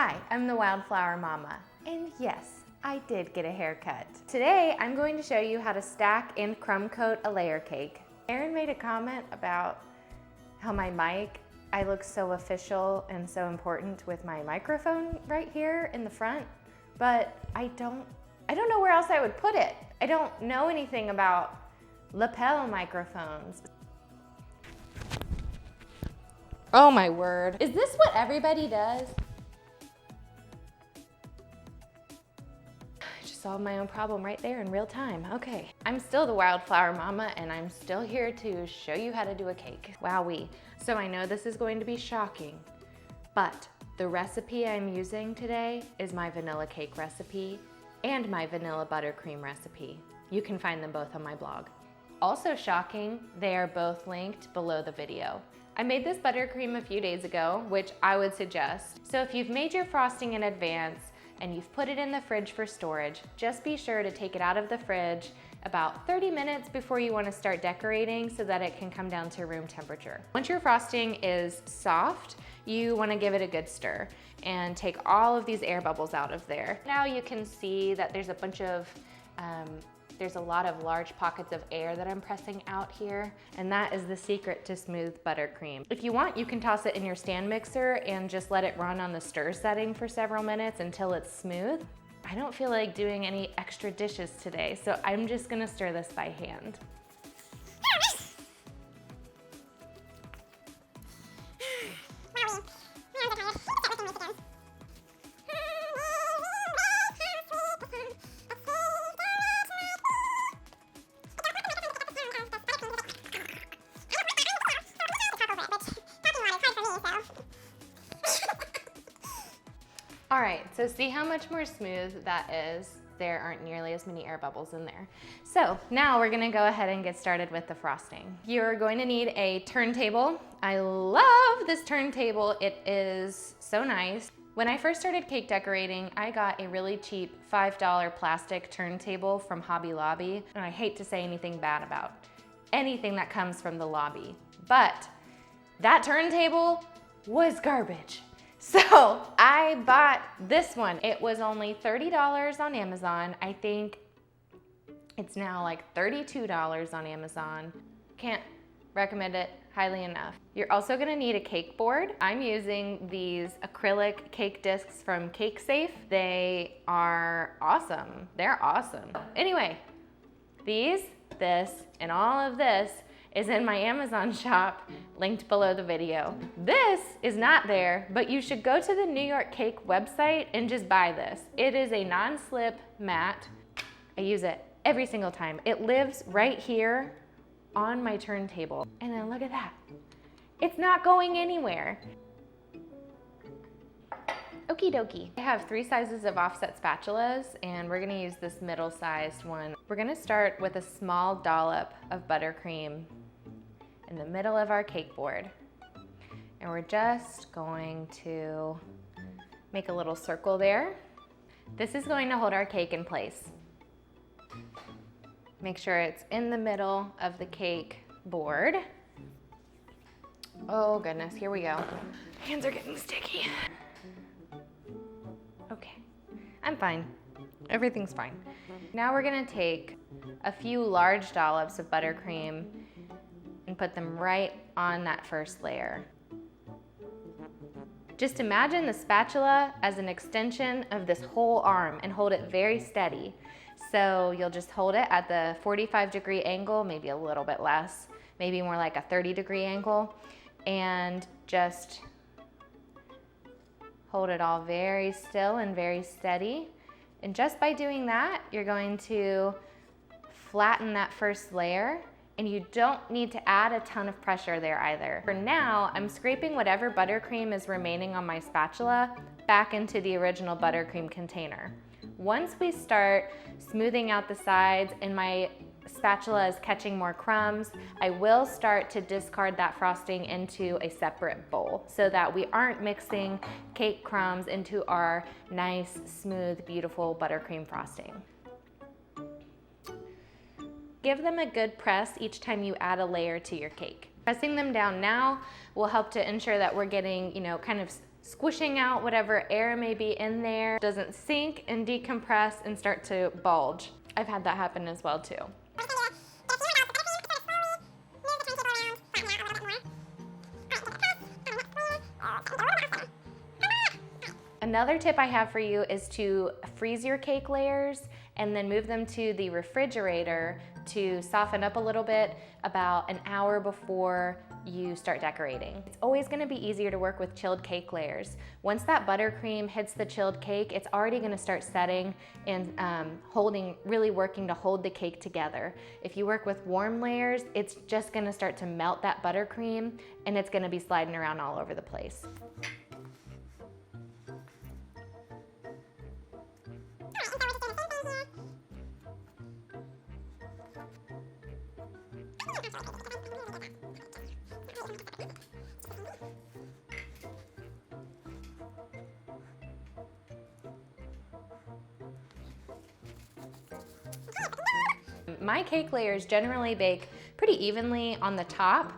Hi, I'm the Wildflower Mama, and yes, I did get a haircut. Today, I'm going to show you how to stack and crumb coat a layer cake. Erin made a comment about how my mic, I look so official and so important with my microphone right here in the front, but I don't know where else I would put it. I don't know anything about lapel microphones. Oh my word. Is this what everybody does? I just solved my own problem right there in real time. Okay. I'm still the Wildflower Mama, and I'm still here to show you how to do a cake. Wowee. So I know this is going to be shocking, but the recipe I'm using today is my vanilla cake recipe and my vanilla buttercream recipe. You can find them both on my blog. Also shocking, they are both linked below the video. I made this buttercream a few days ago, which I would suggest. So if you've made your frosting in advance and you've put it in the fridge for storage, just be sure to take it out of the fridge about 30 minutes before you want to start decorating so that it can come down to room temperature. Once your frosting is soft, you want to give it a good stir and take all of these air bubbles out of there. Now you can see that there's a bunch of there's a lot of large pockets of air that I'm pressing out here, and that is the secret to smooth buttercream. If you want, you can toss it in your stand mixer and just let it run on the stir setting for several minutes until it's smooth. I don't feel like doing any extra dishes today, so I'm just gonna stir this by hand. All right, so see how much more smooth that is? There aren't nearly as many air bubbles in there. So now we're gonna go ahead and get started with the frosting. You're going to need a turntable. I love this turntable. It is so nice. When I first started cake decorating, I got a really cheap $5 plastic turntable from Hobby Lobby, and I hate to say anything bad about anything that comes from the lobby, but that turntable was garbage. So I bought this one. It was only $30 on Amazon. I think it's now like $32 on Amazon. Can't recommend it highly enough. You're also gonna need a cake board. I'm using these acrylic cake discs from Cake Safe. They are awesome. They're awesome. Anyway, this, and all of this is in my Amazon shop, linked below the video. This is not there, but you should go to the New York Cake website and just buy this. It is a non-slip mat. I use it every single time. It lives right here on my turntable. And then look at that. It's not going anywhere. Okie dokie. I have 3 sizes of offset spatulas, and we're gonna use this middle-sized one. We're gonna start with a small dollop of buttercream in the middle of our cake board. And we're just going to make a little circle there. This is going to hold our cake in place. Make sure it's in the middle of the cake board. Oh goodness, here we go. Hands are getting sticky. Okay, I'm fine. Everything's fine. Now we're gonna take a few large dollops of buttercream and put them right on that first layer. Just imagine the spatula as an extension of this whole arm and hold it very steady. So you'll just hold it at the 45-degree angle, maybe a little bit less, maybe more like a 30-degree angle, and just hold it all very still and very steady. And just by doing that, you're going to flatten that first layer, and you don't need to add a ton of pressure there either. For now, I'm scraping whatever buttercream is remaining on my spatula back into the original buttercream container. Once we start smoothing out the sides and my spatula is catching more crumbs, I will start to discard that frosting into a separate bowl so that we aren't mixing cake crumbs into our nice, smooth, beautiful buttercream frosting. Give them a good press each time you add a layer to your cake. Pressing them down now will help to ensure that we're getting, kind of squishing out whatever air may be in there, doesn't sink and decompress and start to bulge. I've had that happen as well too. Another tip I have for you is to freeze your cake layers and then move them to the refrigerator to soften up a little bit about an hour before you start decorating. It's always gonna be easier to work with chilled cake layers. Once that buttercream hits the chilled cake, it's already gonna start setting and really working to hold the cake together. If you work with warm layers, it's just gonna start to melt that buttercream and it's gonna be sliding around all over the place. My cake layers generally bake pretty evenly on the top,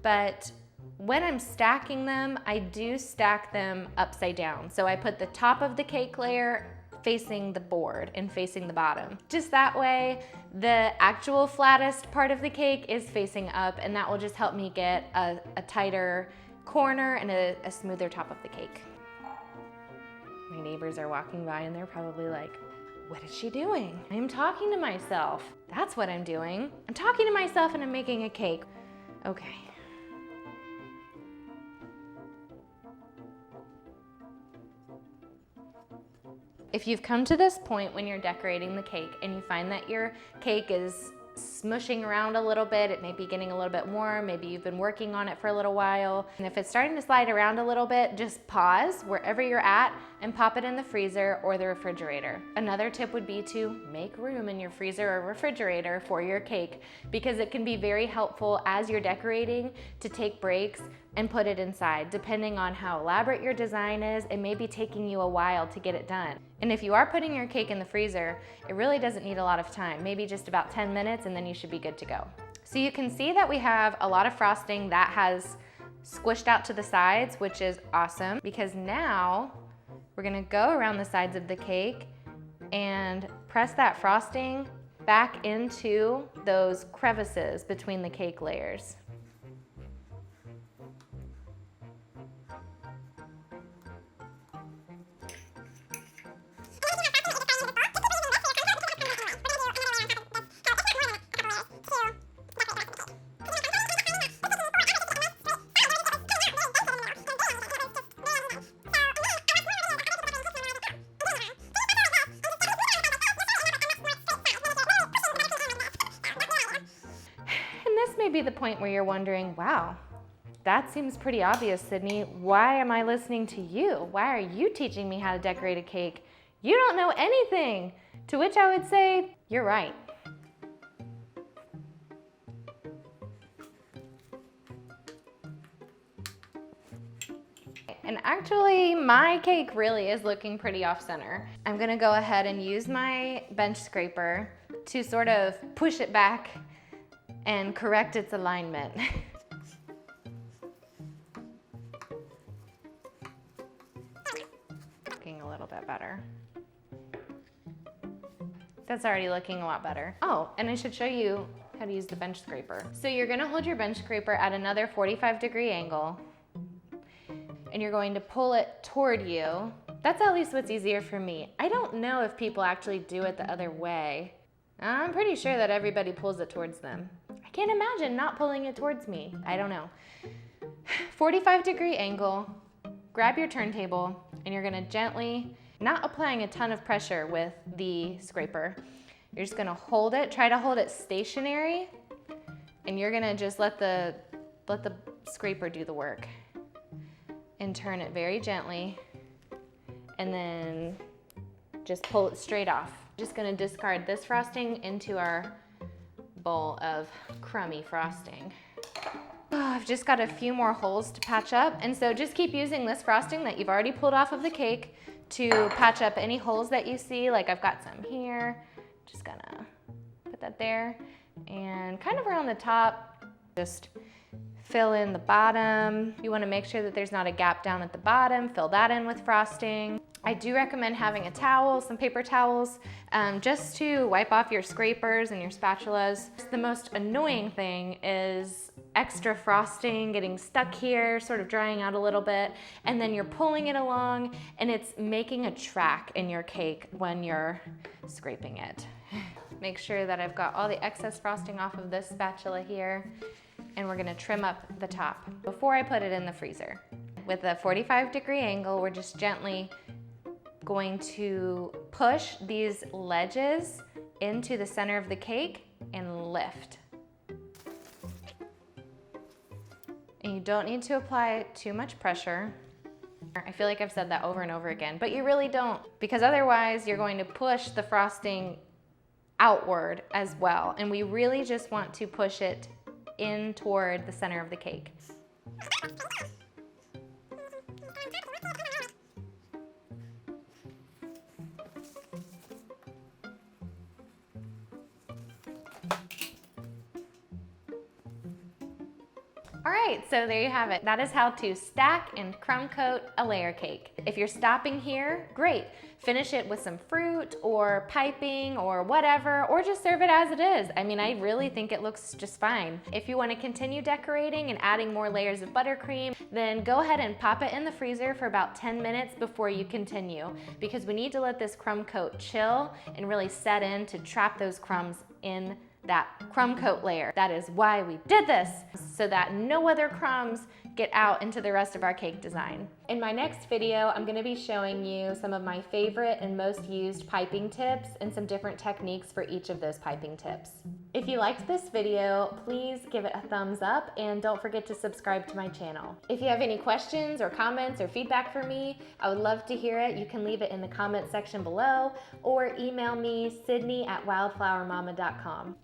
but when I'm stacking them, I do stack them upside down. So I put the top of the cake layer facing the board and facing the bottom. Just that way, the actual flattest part of the cake is facing up, and that will just help me get a tighter corner and a smoother top of the cake. My neighbors are walking by and they're probably like, what is she doing? I'm talking to myself. That's what I'm doing. I'm talking to myself and I'm making a cake. Okay. If you've come to this point when you're decorating the cake and you find that your cake is smushing around a little bit, it may be getting a little bit warm, maybe you've been working on it for a little while, and if it's starting to slide around a little bit, just pause wherever you're at and pop it in the freezer or the refrigerator. Another tip would be to make room in your freezer or refrigerator for your cake, because it can be very helpful as you're decorating to take breaks and put it inside. Depending on how elaborate your design is, it may be taking you a while to get it done. And if you are putting your cake in the freezer, it really doesn't need a lot of time, maybe just about 10 minutes, and then you should be good to go. So you can see that we have a lot of frosting that has squished out to the sides, which is awesome, because now we're gonna go around the sides of the cake and press that frosting back into those crevices between the cake layers. Be the point where you're wondering, wow, that seems pretty obvious, Sydney. Why am I listening to you? Why are you teaching me how to decorate a cake? You don't know anything. To which I would say, you're right. And actually, my cake really is looking pretty off-center. I'm gonna go ahead and use my bench scraper to sort of push it back and correct its alignment. Looking a little bit better. That's already looking a lot better. Oh, and I should show you how to use the bench scraper. So you're gonna hold your bench scraper at another 45-degree angle, and you're going to pull it toward you. That's at least what's easier for me. I don't know if people actually do it the other way. I'm pretty sure that everybody pulls it towards them. I can't imagine not pulling it towards me. I don't know. 45-degree angle, grab your turntable, and you're gonna gently, not applying a ton of pressure with the scraper, you're just gonna hold it, try to hold it stationary, and you're gonna just let the scraper do the work. And turn it very gently, and then just pull it straight off. Just gonna discard this frosting into our bowl of crummy frosting. Oh, I've just got a few more holes to patch up, and so just keep using this frosting that you've already pulled off of the cake to patch up any holes that you see. Like I've got some here. Just gonna put that there, and kind of around the top, just fill in the bottom. You wanna make sure that there's not a gap down at the bottom, fill that in with frosting. I do recommend having a towel, some paper towels, just to wipe off your scrapers and your spatulas. The most annoying thing is extra frosting getting stuck here, sort of drying out a little bit, and then you're pulling it along and it's making a track in your cake when you're scraping it. Make sure that I've got all the excess frosting off of this spatula here, and we're gonna trim up the top before I put it in the freezer. With a 45-degree angle, we're just gently going to push these ledges into the center of the cake and lift. And you don't need to apply too much pressure. I feel like I've said that over and over again, but you really don't, because otherwise you're going to push the frosting outward as well. And we really just want to push it in toward the center of the cake. All right, so there you have it. That is how to stack and crumb coat a layer cake. If you're stopping here, great. Finish it with some fruit or piping or whatever, or just serve it as it is. I mean, I really think it looks just fine. If you want to continue decorating and adding more layers of buttercream, then go ahead and pop it in the freezer for about 10 minutes before you continue, because we need to let this crumb coat chill and really set in to trap those crumbs in that crumb coat layer. That is why we did this, so that no other crumbs get out into the rest of our cake design. In my next video, I'm gonna be showing you some of my favorite and most used piping tips and some different techniques for each of those piping tips. If you liked this video, please give it a thumbs up and don't forget to subscribe to my channel. If you have any questions or comments or feedback for me, I would love to hear it. You can leave it in the comment section below or email me, Sydney@wildflowermama.com.